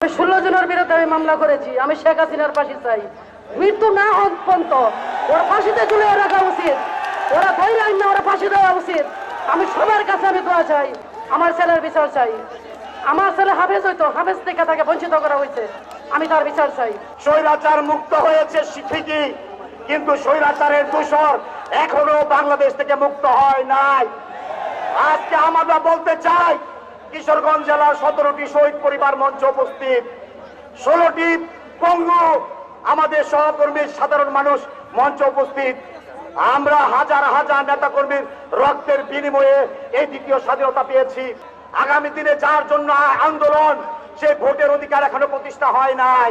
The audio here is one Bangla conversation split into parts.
16 জনের বিরুদ্ধে আমি মামলা করেছি। আমি শেখ হাসিনার ফাঁসি চাই, মৃত্যু না হোক পর্যন্ত ওরা ফাঁসিতে ঝুলিয়ে রাখা উচিত, ওরা ধৈর্য আইন না, ওরা ফাঁসি দেওয়া উচিত। আমি সবার কাছে আমি দোয়া চাই, আমার ছেলের বিচার চাই। আমার ছেলে হাফেজ হইতো, হাফেজ থেকে তাকে বঞ্চিত করা হয়েছে, আমি তার বিচার চাই। স্বৈরাচার মুক্ত হয়েছে ঠিকই, কিন্তু স্বৈরাচারের দোষর এখনো বাংলাদেশ থেকে মুক্ত হয় নাই। আজকে আমরা বলতে চাই, কিশোরগঞ্জ জেলার 17টি শহীদ পরিবার মঞ্চ উপস্থিত, 16টি পঙ্গু আমাদের সহকর্মী সাধারণ মানুষ মঞ্চ উপস্থিত। আমরা হাজার হাজার নেতা কর্মীর রক্তের বিনিময়ে এই দ্বিতীয় স্বাধীনতা পেয়েছি। আগামী দিনে যার জন্য আন্দোলন, সেই ভোটের অধিকার এখনো প্রতিষ্ঠা হয় নাই।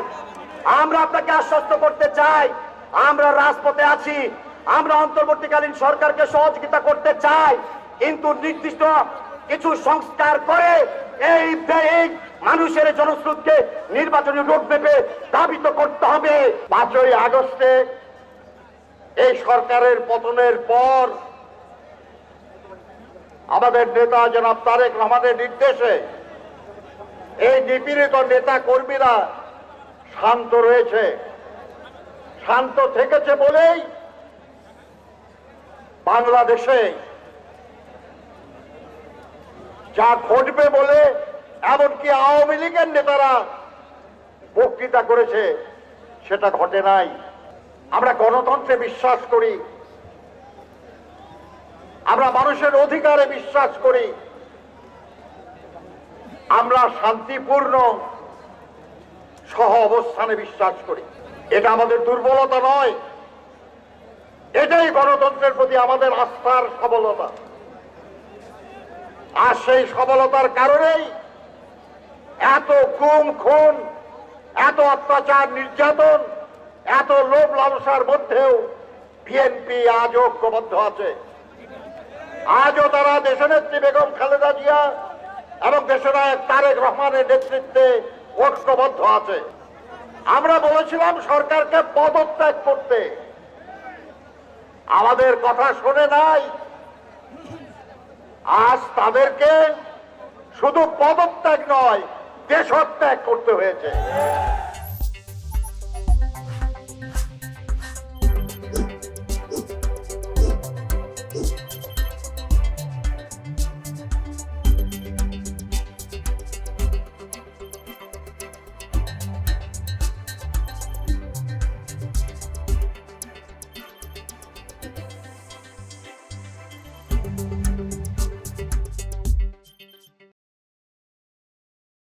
আমরা আপনাকে আশ্বস্ত করতে চাই, আমরা রাজপথে আছি, আমরা অন্তর্বর্তীকালীন সরকারকে সহযোগিতা করতে চাই, কিন্তু নির্দিষ্ট কিছু সংস্কার করে এই মানুষের জনস্রোতকে নির্বাচনী রোডম্যাপে ধাবিত করতে হবে। 5ই আগস্টে এই সরকারের পতনের পর আমাদের নেতা জনাব তারেক রহমানের নির্দেশে এই নিপীড়িত নেতা কর্মীরা শান্ত রয়েছে। শান্ত থেকেছে বলেই বাংলাদেশে যা ঘটবে বলে এমনকি আওয়ামী লীগের নেতারা বক্তৃতা করেছে সেটা ঘটে নাই। আমরা গণতন্ত্রে বিশ্বাস করি, আমরা মানুষের অধিকারে বিশ্বাস করি, আমরা শান্তিপূর্ণ সহ অবস্থানে বিশ্বাস করি। এটা আমাদের দুর্বলতা নয়, এটাই গণতন্ত্রের প্রতি আমাদের আস্থার সবলতা। আর সেই সবলতার কারণেই এত গুম খুন, এত অত্যাচার নির্যাতন, এত লোভ লালসার মধ্যেও বিএনপি আজও ঐক্যবদ্ধ আছে। আজও তারা দেশনেত্রী বেগম খালেদা জিয়া এবং দেশনায়ক তারেক রহমানের নেতৃত্বে ঐক্যবদ্ধ আছে। আমরা বলেছিলাম সরকারকে পদত্যাগ করতে, আমাদের কথা শুনে নাই। আজ তাদেরকে শুধু পদত্যাগ নয়, দেশত্যাগ করতে হয়েছে।